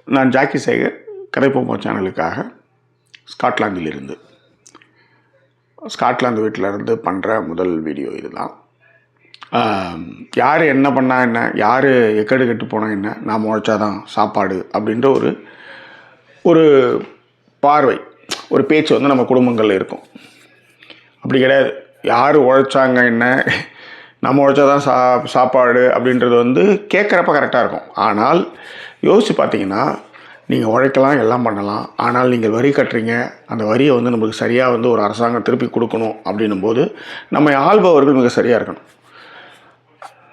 நான் Jackie Sekar, கதைப்போமா சேனலுக்காக ஸ்காட்லாந்திலிருந்து. Scotland வீட்டில் இருந்து பண்ணுற முதல் வீடியோ இதுதான். யார் என்ன பண்ணால் என்ன, யார் எக்கடு கெட்டு போனால் என்ன, நாம் உழைச்சாதான் சாப்பாடு அப்படின்ற ஒரு பார்வை, ஒரு பேச்சு வந்து நம்ம குடும்பங்களில் இருக்கும். அப்படி கிடையாது. யார் உழைச்சாங்க என்ன, நம்ம உழைச்சாதான் சாப்பாடு அப்படின்றது வந்து கேட்குறப்ப கரெக்டாக இருக்கும். ஆனால் யோசித்து பார்த்தீங்கன்னா, நீங்கள் உழைக்கலாம், எல்லாம் பண்ணலாம். ஆனால் நீங்கள் வரி கட்டுறீங்க, அந்த வரியை வந்து நம்மளுக்கு சரியாக வந்து ஒரு அரசாங்கம் திருப்பி கொடுக்கணும் அப்படின்னும் போது நம்ம ஆள்பவர்கள் மிக சரியாக இருக்கணும்.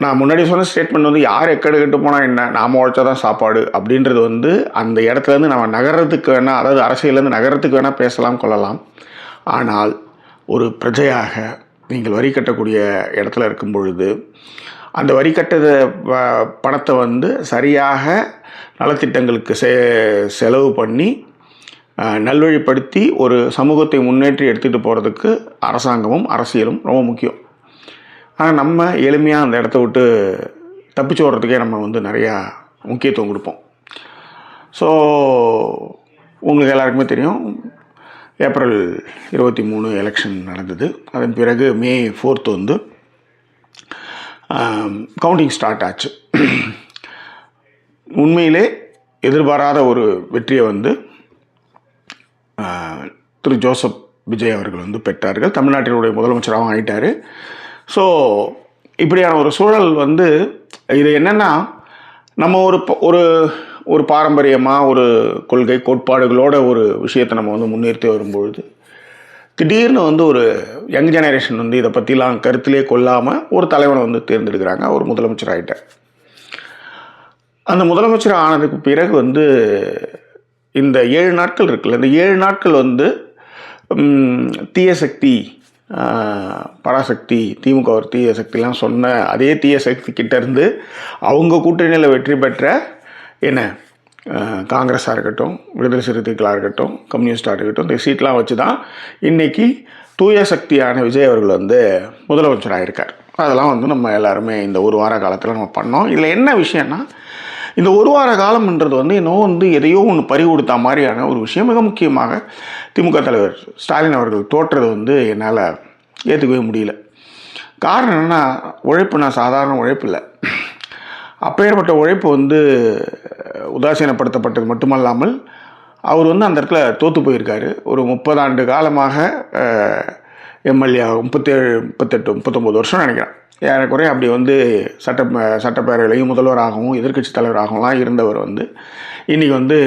நான் முன்னாடி சொன்ன ஸ்டேட்மெண்ட் வந்து யார் எக்கடு கெட்டு போனால் என்ன, நாம் உழைச்சாதான் சாப்பாடு அப்படின்றது வந்து அந்த இடத்துலேருந்து நம்ம நகரத்துக்கு வேணால், அதாவது அரசியலேருந்து நகரத்துக்கு வேணால் பேசலாம், கொள்ளலாம். ஆனால் ஒரு பிரஜையாக நீங்கள் வரி கட்டக்கூடிய இடத்துல இருக்கும் பொழுது அந்த வரி கட்டத பணத்தை வந்து சரியாக நலத்திட்டங்களுக்கு செலவு பண்ணி நல்வழிப்படுத்தி ஒரு சமூகத்தை முன்னேற்றி எடுத்துகிட்டு போகிறதுக்கு அரசாங்கமும் அரசியலும் ரொம்ப முக்கியம். ஆனால் நம்ம எளிமையாக அந்த இடத்த விட்டு தப்பிச்சு ஓடுறதுக்கே நம்ம வந்து நிறையா முக்கியத்துவம் கொடுப்போம். ஸோ உங்களுக்கு எல்லாருக்குமே தெரியும், ஏப்ரல் 23 எலெக்ஷன் நடந்தது. அதன் பிறகு May 4 வந்து கவுண்டிங் ஸ்டார்ட் ஆச்சு. உண்மையிலே எதிர்பாராத ஒரு வெற்றியை வந்து திரு ஜோசப் விஜய் அவர்கள் வந்து பெற்றார்கள். தமிழ்நாட்டினுடைய முதலமைச்சராகவும் ஆகிட்டார். ஸோ இப்படியான ஒரு சூழல் வந்து இது என்னென்னா, நம்ம ஒரு பாரம்பரியமாக ஒரு கொள்கை கோட்பாடுகளோட ஒரு விஷயத்தை நம்ம வந்து முன்னிறுத்தி வரும்பொழுது திடீர்னு வந்து ஒரு யங் ஜெனரேஷன் வந்து இதை பற்றிலாம் கருத்திலே கொள்ளாமல் ஒரு தலைவனை வந்து தேர்ந்தெடுக்கிறாங்க. அவர் முதலமைச்சர் ஆகிட்டார். அந்த முதலமைச்சர் ஆனதுக்கு பிறகு வந்து இந்த 7 நாட்கள் இருக்குல்ல, இந்த 7 நாட்கள் வந்து தீய சக்தி, பராசக்தி, திமுக ஒரு தீய சக்திலாம் சொன்ன அதே தீய சக்தி கிட்டேருந்து அவங்க கூட்டணியில் வெற்றி பெற்ற என்ன காங்கிரஸாக இருக்கட்டும், விடுதலை சிறுத்தைகளாக இருக்கட்டும், கம்யூனிஸ்டாக இருக்கட்டும், இந்த சீட்லாம் வச்சு தான் இன்றைக்கி தூய சக்தியான விஜய் அவர்கள் வந்து முதலமைச்சராக இருக்கார். அதெல்லாம் வந்து நம்ம எல்லாருமே இந்த ஒரு வார காலத்தில் நம்ம பண்ணோம். இதில் என்ன விஷயம்னா, இந்த ஒரு வார காலம்ன்றது வந்து இன்னும் வந்து எதையோ ஒன்று பறி கொடுத்தா மாதிரியான ஒரு விஷயம். மிக முக்கியமாக திமுக தலைவர் ஸ்டாலின் அவர்கள் தோற்றது வந்து என்னால் ஏற்றுக்கவே முடியல. காரணம் என்னென்னா, உழைப்பு நான் சாதாரண உழைப்பு இல்லை. அப்பேற்பட்ட உழைப்பு வந்து உதாசீனப்படுத்தப்பட்டது மட்டுமல்லாமல் அவர் வந்து அந்த இடத்துல தோற்று போயிருக்காரு. ஒரு 30 ஆண்டு காலமாக எம்எல்ஏ 37, 39 வருஷம் நினைக்கிறேன், ஏறக்குறைய அப்படி வந்து சட்டப்பேரவையிலையும் முதல்வராகவும் எதிர்க்கட்சி தலைவராகவும்லாம் இருந்தவர் வந்து இன்றைக்கி வந்து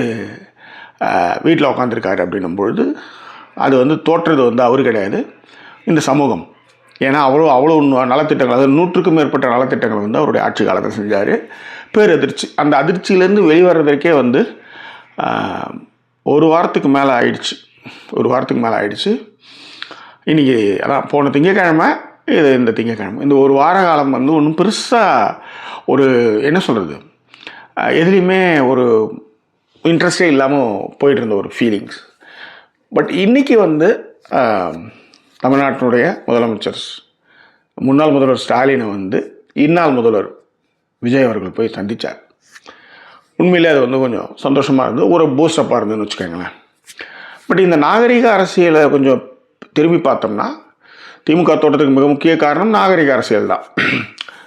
வீட்டில் உட்காந்துருக்காரு அப்படின்னும் பொழுது அது வந்து தோற்றது வந்து அவர் கிடையாது, இந்த சமூகம். ஏன்னா அவ்வளோ நலத்திட்டங்கள், அதாவது 100க்கும் மேற்பட்ட நலத்திட்டங்கள் வந்து அவருடைய ஆட்சி காலத்தில் செஞ்சார். பேரதிர்ச்சி, அந்த அதிர்ச்சியிலேருந்து வெளிவரதற்கே வந்து ஒரு வாரத்துக்கு மேலே ஆயிடுச்சு. இன்றைக்கி அதான் போன திங்கக்கிழமை, இந்த திங்கக்கிழமை, இந்த ஒரு வார காலம் வந்து ஒன்றும் பெருசாக ஒரு என்ன சொல்கிறது, எதுலேயுமே ஒரு இன்ட்ரெஸ்டே இல்லாமல் போயிட்டு இருந்த ஒரு ஃபீலிங்ஸ். பட் இன்றைக்கி வந்து தமிழ்நாட்டினுடைய முன்னாள் முதல்வர் ஸ்டாலினை வந்து இந்நாள் முதல்வர் விஜய் அவர்கள் போய் சந்தித்தார். உண்மையிலே அது வந்து கொஞ்சம் சந்தோஷமாக இருந்தது, ஒரு பூஸ்டப்பாக இருந்ததுன்னு வச்சுக்கோங்களேன். பட் இந்த நாகரிக அரசியலை கொஞ்சம் திரும்பி பார்த்தோம்னா, திமுக தோட்டத்துக்கு மிக முக்கிய காரணம் நாகரிக அரசியல் தான்.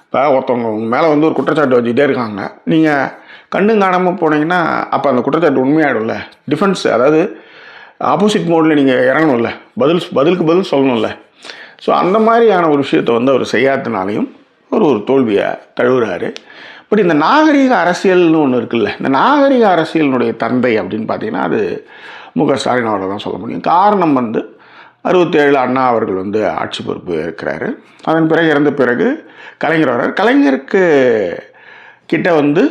இப்போ ஒருத்தவங்க உங்கள் மேலே வந்து ஒரு குற்றச்சாட்டு வச்சுக்கிட்டே இருக்காங்க, நீங்கள் கண்ணும் காணாமல் போனீங்கன்னா அப்போ அந்த குற்றச்சாட்டு உண்மையாயிடும்ல. டிஃபென்ஸ், அதாவது ஆப்போசிட் மோடில் நீங்கள் இறங்கணும்ல, பதிலுக்கு பதில் சொல்லணும்ல. ஸோ அந்த மாதிரியான ஒரு விஷயத்தை வந்து அவர் செய்யாதனாலையும் ஒரு தோல்வியை தழுவுறாரு. பட் இந்த நாகரிக அரசியல்னு ஒன்று இருக்குல்ல, இந்த நாகரிக அரசியலினுடைய தந்தை அப்படின்னு பார்த்தீங்கன்னா அது முக ஸ்டாலின் அவர்கள் தான் சொல்ல முடியும். காரணம் வந்து 67 அண்ணா அவர்கள் வந்து ஆட்சி பொறுப்பு இருக்கிறாரு. அதன் பிறகு இறந்த பிறகு கலைஞர் வர்றார். கலைஞருக்கு கிட்ட வந்து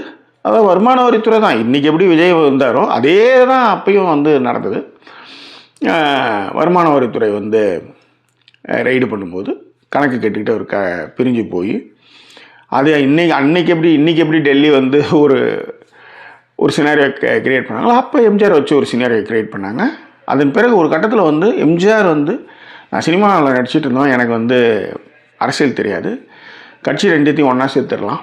அதாவது வருமான வரித்துறை தான் இன்றைக்கி எப்படி விஜய் வந்தாரோ அதே தான் அப்பையும் வந்து நடந்தது. வருமான வரித்துறை வந்து ரைடு பண்ணும்போது கணக்கு கேட்டுக்கிட்டு அவர் பிரிஞ்சு போய் அது இன்றைக்கி எப்படி டெல்லி வந்து ஒரு சினாரியோ கிரியேட் பண்ணாங்களோ அப்போ எம்ஜிஆர் வச்சு ஒரு சினாரியோ கிரியேட் பண்ணாங்க. அதன் பிறகு ஒரு கட்டத்தில் வந்து எம்ஜிஆர் வந்து நான் சினிமாவில் நடிச்சிட்டு இருந்தோம், எனக்கு வந்து அரசியல் தெரியாது, கட்சி ரெண்டுத்தையும் ஒன்றா சேர்த்துடலாம்,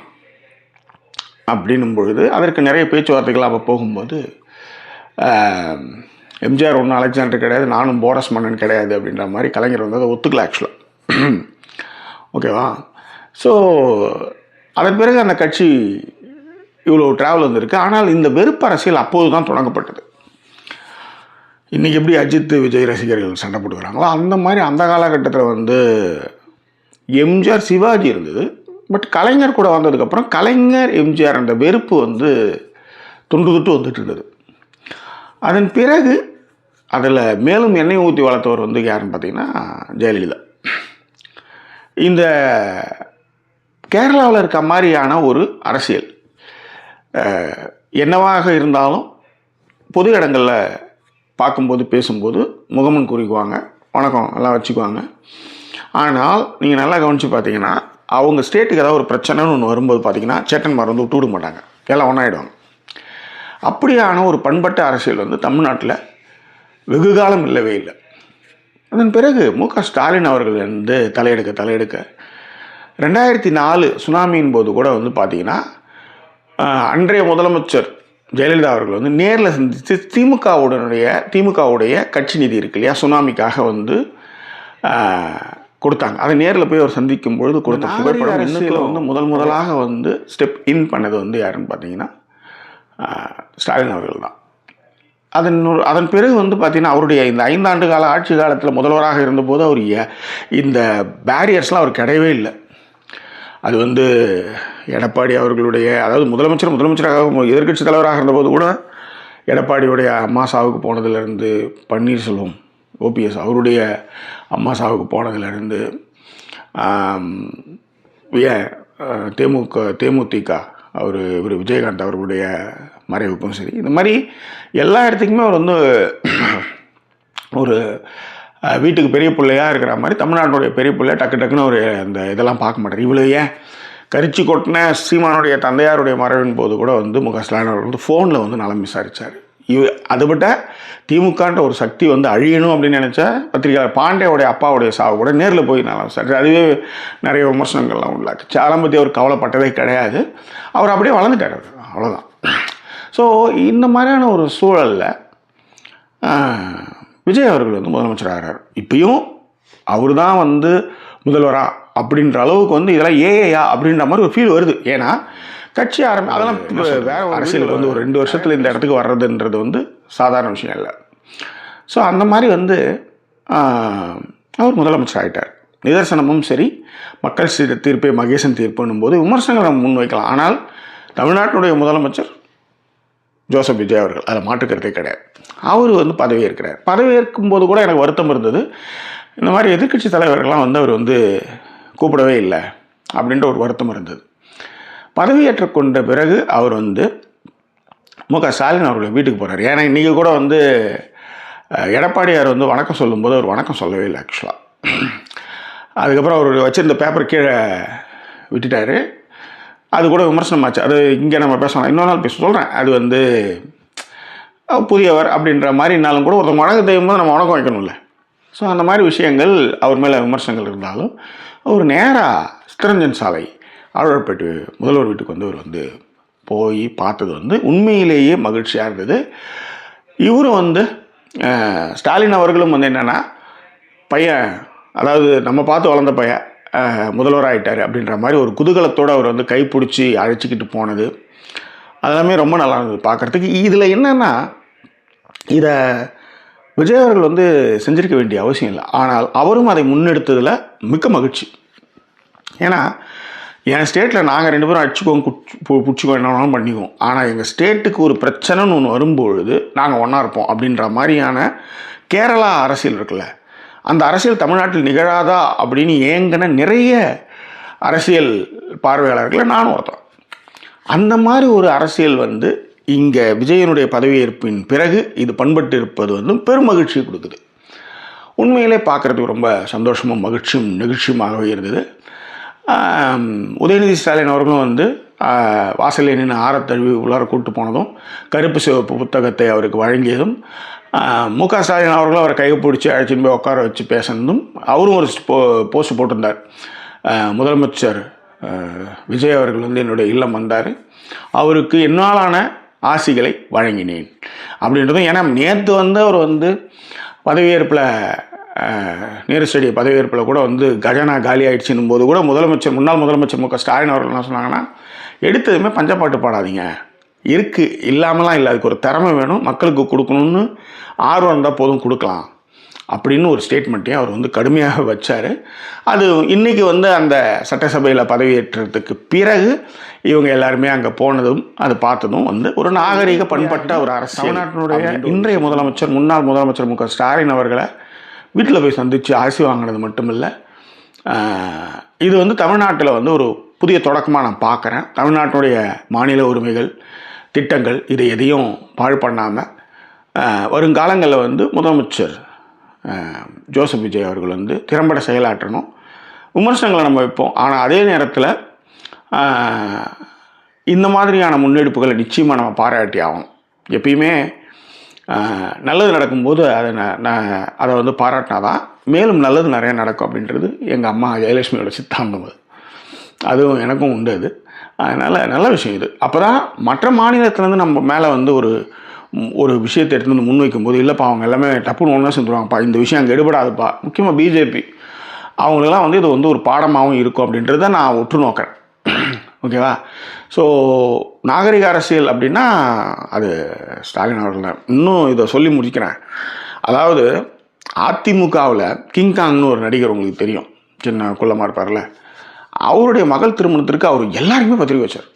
அப்படின்னும் பொழுது அதற்கு நிறைய பேச்சுவார்த்தைகள் அப்போ போகும்போது எம்ஜிஆர் ஒன்றும் அலெக்சாண்டர் கிடையாது, நானும் போரஸ் மன்னன் கிடையாது அப்படின்ற மாதிரி கலைஞர் வந்து அதை ஒத்துக்கல ஆக்சுவலாக. ஓகேவா? ஸோ அதன் பிறகு அந்த கட்சி இவ்வளோ ட்ராவல் வந்திருக்கு. ஆனால் இந்த வெறுப்பு அரசியல் அப்போது தான் தொடங்கப்பட்டது. இன்றைக்கி எப்படி அஜித் விஜய் ரசிகர்கள் சண்டை போட்டுக்கிறாங்களோ அந்த மாதிரி அந்த காலகட்டத்தில் வந்து எம்ஜிஆர் சிவாஜி இருந்தது. பட் கலைஞர் கூட வந்ததுக்கப்புறம் கலைஞர் எம்ஜிஆர் அந்த வெறுப்பு வந்து தொன்று வந்துட்டு இருந்தது. அதன் பிறகு அதில் மேலும் எண்ணெய் ஊற்றி வளர்த்தவர் வந்து யாருன்னு பார்த்தீங்கன்னா ஜெயலலிதா. இந்த கேரளாவில் இருக்க மாதிரியான ஒரு அரசியல் என்னவாக இருந்தாலும் பொது இடங்களில் பார்க்கும்போது பேசும்போது முகமன் குறிக்குவாங்க, வணக்கம் எல்லாம் வச்சுக்குவாங்க. ஆனால் நீங்கள் நல்லா கவனித்து பார்த்தீங்கன்னா அவங்க ஸ்டேட்டுக்கு ஏதாவது ஒரு பிரச்சனைன்னு ஒன்று வரும்போது பார்த்தீங்கன்னா சேட்டன்மார் வந்து விட்டு விட மாட்டாங்க, எல்லாம் ஒன்றாயிடுவாங்க. அப்படியான ஒரு பண்பட்ட அரசியல் வந்து தமிழ்நாட்டில் வெகு காலம் இல்லவே இல்லை. அதன் பிறகு மு.க.ஸ்டாலின் அவர்கள் வந்து தலையெடுக்க 2004 சுனாமியின் போது கூட வந்து பார்த்திங்கன்னா அன்றைய முதலமைச்சர் ஜெயலலிதா அவர்கள் வந்து நேரில் சந்தித்து திமுகவுடைய கட்சி நிதி இருக்கு இல்லையா, சுனாமிக்காக வந்து கொடுத்தாங்க. அதை நேரில் போய் அவர் சந்திக்கும் பொழுது கொடுத்த புகைப்படம் அரசியலில் வந்து முதலாக வந்து ஸ்டெப் இன் பண்ணது வந்து யாருன்னு பார்த்தீங்கன்னா ஸ்டாலின் அவர்கள் தான். அதன் பிறகு வந்து பார்த்திங்கன்னா அவருடைய இந்த 5 ஆண்டு கால ஆட்சி காலத்தில் முதல்வராக இருந்தபோது அவர் இந்த பேரியர்ஸ்லாம் அவர் கிடையவே இல்லை. அது வந்து எடப்பாடி அவர்களுடைய, அதாவது முதலமைச்சராக எதிர்க்கட்சி தலைவராக இருந்தபோது கூட எடப்பாடியுடைய அம்மா சாவுக்கு போனதுலேருந்து, பன்னீர்செல்வம் ஓபிஎஸ் அவருடைய அம்மா சாவுக்கு போனதுலேருந்து, தேமுதிக இவர் விஜயகாந்த் அவர்களுடைய மறைவுக்கும் சரி, இந்த மாதிரி எல்லா இடத்துக்குமே அவர் வந்து ஒரு வீட்டுக்கு பெரிய பிள்ளையாக இருக்கிற மாதிரி தமிழ்நாட்டுடைய பெரிய பிள்ளை டக்குன்னு ஒரு அந்த இதெல்லாம் பார்க்க மாட்டார். இவ்வளோ ஏன் கரிச்சி கொட்டின சீமானுடைய தந்தையாருடைய மறைவின் போது கூட வந்து மு.க.ஸ்டாலின் அவர்கள் வந்து ஃபோனில் வந்து நலம் விசாரித்தார். அதை விட திமுகன்ற ஒரு சக்தி வந்து அழியணும் அப்படின்னு நினச்சா பத்திரிகையாளர் பாண்டியோடைய அப்பாவுடைய சாவு கூட நேரில் போய் நலம் விசாரிச்சு அதுவே நிறைய விமர்சனங்கள்லாம் உண்டாச்சு. அதெல்லாம் பற்றி அவர் கவலைப்பட்டதே கிடையாது. அவர் அப்படியே வளர்ந்துட்டார், அவ்வளோதான். ஸோ இந்த மாதிரியான ஒரு சூழலில் விஜய் அவர்கள் வந்து முதலமைச்சராகிறார். இப்பயும் அவர் தான் வந்து முதல்வரா அப்படின்ற அளவுக்கு வந்து இதெல்லாம் ஏஐயா அப்படின்ற மாதிரி ஒரு ஃபீல் வருது. ஏன்னா கட்சி அதெல்லாம் வேற அரசியல் வந்து ஒரு 2 வருஷத்தில் இந்த இடத்துக்கு வர்றதுன்றது வந்து சாதாரண விஷயம் இல்லை. ஸோ அந்த மாதிரி வந்து அவர் முதலமைச்சர் ஆகிட்டார். நிதர்சனமும் சரி, மக்கள் தீர்ப்பே மகேசன் தீர்ப்புன்னும் போது விமர்சனங்களை நம்ம முன்வைக்கலாம். ஆனால் தமிழ்நாட்டினுடைய முதலமைச்சர் ஜோசப் விஜய் அவர்கள், அதில் மாற்றுக்கிறதே கிடையாது. அவர் வந்து பதவியேற்கிறார். பதவியேற்கும்போது கூட எனக்கு வருத்தம் இருந்தது. இந்த மாதிரி எதிர்க்கட்சி தலைவர்கள்லாம் வந்து அவர் வந்து கூப்பிடவே இல்லை அப்படின்ற ஒரு வருத்தம் இருந்தது. பதவியேற்று கொண்ட பிறகு அவர் வந்து மு.க.ஸ்டாலின் அவர்கள் வீட்டுக்கு போகிறார். ஏன்னா இன்றைக்கி கூட வந்து எடப்பாடியார் வந்து வணக்கம் சொல்லும்போது அவர் வணக்கம் சொல்லவே இல்லை ஆக்சுவலாக. அதுக்கப்புறம் அவர் வச்சுருந்த பேப்பர் கீழே விட்டுட்டார். அது கூட விமர்சனமாச்சு. அது இங்கே நம்ம பேசலாம், இன்னொரு நாள் சொல்கிறேன். அது வந்து புதியவர் அப்படின்ற மாதிரினாலும் கூட ஒருத்தவங்க வணக்கம் செய்யும்போது நம்ம வணக்கம் வைக்கணும்ல. ஸோ அந்த மாதிரி விஷயங்கள் அவர் மேலே விமர்சனங்கள் இருந்தாலும் அவர் நேராக சித்தரஞ்சன் சாலை ஆழ்வார்பேட்டு முதல்வர் வீட்டுக்கு வந்து அவர் வந்து போய் பார்த்தது வந்து உண்மையிலேயே மகிழ்ச்சியாக இருந்தது. இவரும் வந்து ஸ்டாலின் அவர்களும் வந்து என்னென்னா பையன், அதாவது நம்ம பார்த்து வளர்ந்த பையன் முதல்வராகிட்டார் அப்படின்ற மாதிரி ஒரு குதூகலத்தோடு அவர் வந்து கைப்பிடிச்சி அழைச்சிக்கிட்டு போனது அதெல்லாமே ரொம்ப நல்லா இருந்தது பார்க்குறதுக்கு. இதில் என்னென்னா இதை விஜய் அவர்கள் வந்து செஞ்சிருக்க வேண்டிய அவசியம் இல்லை. ஆனால் அவரும் அதை முன்னெடுத்ததில் மிக்க மகிழ்ச்சி. ஏன்னா என் ஸ்டேட்டில் நாங்கள் 2 பேரும் அடிச்சுக்கோங்க பிடிச்சிக்கோ என்னன்னாலும் பண்ணிக்குவோம். ஆனால் எங்கள் ஸ்டேட்டுக்கு ஒரு பிரச்சனைன்னு ஒன்று வரும்பொழுது நாங்கள் ஒன்றா இருப்போம் அப்படின்ற மாதிரியான கேரளா அரசியல் இருக்குல்ல, அந்த அரசியல் தமிழ்நாட்டில் நிகழாதா அப்படின்னு ஏங்கின நிறைய அரசியல் பார்வையாளர்களை நானும் ஒருத்தன். அந்த மாதிரி ஒரு அரசியல் வந்து இங்கே விஜயனுடைய பதவியேற்பின் பிறகு இது பண்பட்டு இருப்பது வந்து பெரும் மகிழ்ச்சி கொடுக்குது. உண்மையிலே பார்க்குறதுக்கு ரொம்ப சந்தோஷமும் மகிழ்ச்சியும் நெகிழ்ச்சியுமாகவே இருந்தது. உதயநிதி ஸ்டாலின் அவர்களும் வந்து வாசலில் நின்று ஆரத்தழுவி உள்ளார கூப்பிட்டு போனதும், கருப்பு சிவப்பு புத்தகத்தை அவருக்கு வழங்கியதும், மு.க.ஸ்டாலின் அவர்களும் அவரை கைப்பிடிச்சி அழைச்சின்னு போய் உட்கார வச்சு பேசினதும், அவரும் ஒரு போஸ்ட் போட்டிருந்தார். முதலமைச்சர் விஜய் அவர்கள் வந்து என்னுடைய இல்லம் வந்தார், அவருக்கு என்னாலான ஆசிகளை வழங்கினேன் அப்படின்றதும். ஏன்னா நேற்று வந்து அவர் வந்து பதவியேற்பில் நேரு ஸ்டேடியம் பதவியேற்பில் கூட வந்து கஜானா காலி ஆகிடுச்சின்னும் போது கூட முன்னாள் முதலமைச்சர் மு க ஸ்டாலின் அவர்கள் என்ன சொன்னாங்கன்னா, எடுத்ததுமே பஞ்சப்பாட்டு பாடாதீங்க, இருக்குது இல்லாமலாம் இல்லை, அதுக்கு ஒரு திறமை வேணும், மக்களுக்கு கொடுக்கணும்னு ஆர்வம் இருந்தால் போதும் கொடுக்கலாம் அப்படின்னு ஒரு ஸ்டேட்மெண்ட்டையும் அவர் வந்து கடுமையாக வச்சார். அது இன்றைக்கி வந்து அந்த சட்டசபையில் பதவியேற்றத்துக்கு பிறகு இவங்க எல்லாருமே அங்கே போனதும் அது பார்த்ததும் வந்து ஒரு நாகரிக பண்பட்ட ஒரு அரசியல். தமிழ்நாட்டினுடைய இன்றைய முதலமைச்சர் முன்னாள் முதலமைச்சர் மு க ஸ்டாலின் அவர்களை வீட்டில் போய் சந்தித்து ஆசி வாங்கினது மட்டும் இல்லை, இது வந்து தமிழ்நாட்டில் வந்து ஒரு புதிய தொடக்கமாக நான் பார்க்குறேன். தமிழ்நாட்டினுடைய மாநில உரிமைகள் திட்டங்கள் இதை எதையும் பாழ் பண்ணாமல் வருங்காலங்களில் வந்து முதலமைச்சர் ஜோசப் விஜய் அவர்கள் வந்து திறம்பட செயலாற்றணும். விமர்சனங்களை நம்ம வைப்போம், ஆனால் அதே நேரத்தில் இந்த மாதிரியான முன்னெடுப்புகளை நிச்சயமாக நம்ம பாராட்டி ஆகணும். எப்பயுமே நல்லது நடக்கும்போது அதை வந்து பாராட்டினாதான் மேலும் நல்லது நிறையா நடக்கும் அப்படின்றது எங்கள் அம்மா ஜெயலட்சுமியோட சித்தாந்தம். அதுவும் எனக்கும் உண்டு. அது அதனால் நல்ல விஷயம் இது. அப்போ தான் மற்ற மாநிலத்திலேருந்து நம்ம மேலே வந்து ஒரு விஷயத்தை எடுத்து வந்து முன்வைக்கும்போது, இல்லைப்பா அவங்க எல்லாமே டப்புன்னு ஒன்றா செஞ்சுருவாங்கப்பா, இந்த விஷயம் அங்கே எடுபடாதுப்பா, முக்கியமாக பிஜேபி அவங்களெல்லாம் வந்து இது வந்து ஒரு பாடமாகவும் இருக்கும் அப்படின்றத நான் உற்று நோக்கிறேன். ஓகேவா? ஸோ நாகரிக அரசியல் அப்படின்னா அது ஸ்டாலின் அவர்கள் தான். இன்னும் இதை சொல்லி முடிக்கிறேன். அதாவது அதிமுகவில் கிங்காங்னு ஒரு நடிகர் உங்களுக்கு தெரியும், சின்ன குள்ளமாக இருப்பார்ல, அவருடைய மகள் திருமணத்திற்கு அவர் எல்லாருக்குமே பத்திரிக்கை வச்சார்.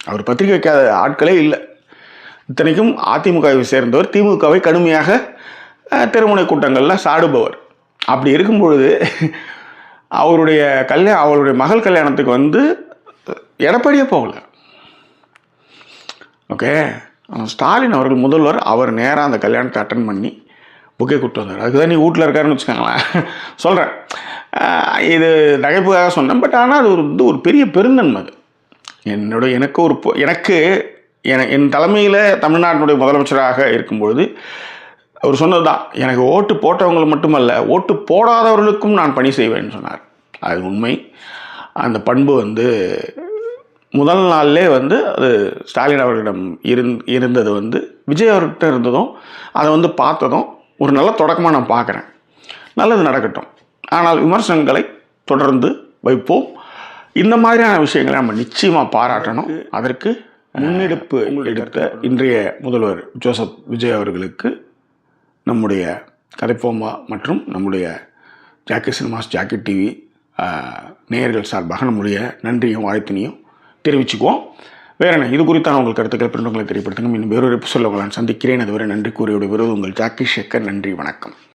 அவர் பத்திரிக்கை வைக்காத ஆட்களே இல்லை. இத்தனைக்கும் அதிமுகவை சேர்ந்தவர், திமுகவை கடுமையாக திருமண கூட்டங்களில் சாடுபவர். அப்படி இருக்கும் பொழுது அவருடைய மகள் கல்யாணத்துக்கு வந்து எடப்பாடியே போகல. ஓகே, ஸ்டாலின் அவர்கள் முதல்வர், அவர் நேராக அந்த கல்யாணத்தை அட்டன் பண்ணி புக்கே கூப்பிட்டு வந்தார். அதுக்குதான் நீ வீட்டில் இருக்காருன்னு வச்சுக்கோங்களேன். சொல்கிறேன், இது நகைப்புக்காக சொன்னேன். பட் ஆனால் அது வந்து ஒரு பெரிய பெருந்தன்மை. அது எனக்கு என் தலைமையில் தமிழ்நாட்டினுடைய முதலமைச்சராக இருக்கும்பொழுது அவர் சொன்னது தான், எனக்கு ஓட்டு போட்டவங்களை மட்டுமல்ல, ஓட்டு போடாதவர்களுக்கும் நான் பணி செய்வேன்னு சொன்னார். அது உண்மை. அந்த பண்பு வந்து முதல் நாள்லே வந்து அது ஸ்டாலின் அவர்களிடம் இருந்தது வந்து விஜய் அவர்கிட்ட இருந்ததும் அதை வந்து பார்த்ததும் ஒரு நல்ல தொடக்கமாக நான் பார்க்குறேன். நல்லது நடக்கட்டும். ஆனால் விமர்சனங்களை தொடர்ந்து வைப்போம். இந்த மாதிரியான விஷயங்களை நம்ம நிச்சயமாக பாராட்டணும். அதற்கு முன்னெடுப்பு எடுத்த இன்றைய முதல்வர் ஜோசப் விஜய் அவர்களுக்கு நம்முடைய கதைப்போமா மற்றும் நம்முடைய ஜாக்கி சினிமாஸ், ஜாக்கி டிவி நேயர்கள் சார்பாக நம்முடைய நன்றியும் வாழ்த்தினையும் தெரிவிச்சுக்குவோம். வேற என்ன, இது குறித்தான உங்கள் கருத்துக்கள் பிறந்தவங்களை தெரியப்படுத்துங்க. இன்னும் வேறொரு எபிசோடில் உங்களை நான் சந்திக்கிறேன். அதுவரை நன்றி கூறியோட விருது உங்கள் ஜாக்கி சேகர். நன்றி, வணக்கம்.